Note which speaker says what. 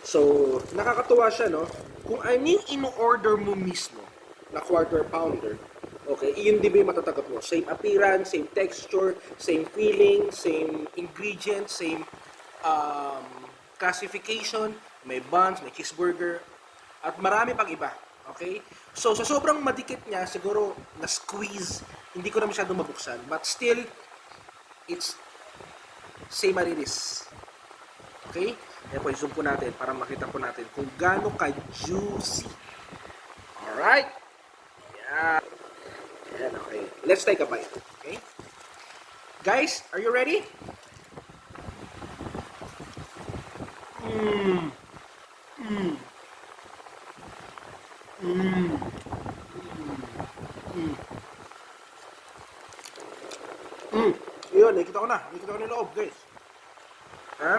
Speaker 1: So, nakakatuwa siya, no? Kung ano yung in-order mo mismo na quarter pounder, okay, yun din ba yung matatanggap mo? Same appearance, same texture, same feeling, same ingredients, same classification, may buns, may cheeseburger, at marami pang iba. Okay? So, sa sobrang madikit niya, siguro na-squeeze, hindi ko na masyadong mabuksan. But still, it's same as it is. Okay? Kaya po, zoom po natin para makita po natin kung gaano ka-juicy. Alright? Yeah. Ayan, okay. Let's take a bite. Okay? Guys, are you ready? Mmm. Mmm. Mmm. Mmm. Yun, nakikita ko na. Nakikita ko na yung loob, guys. Ha?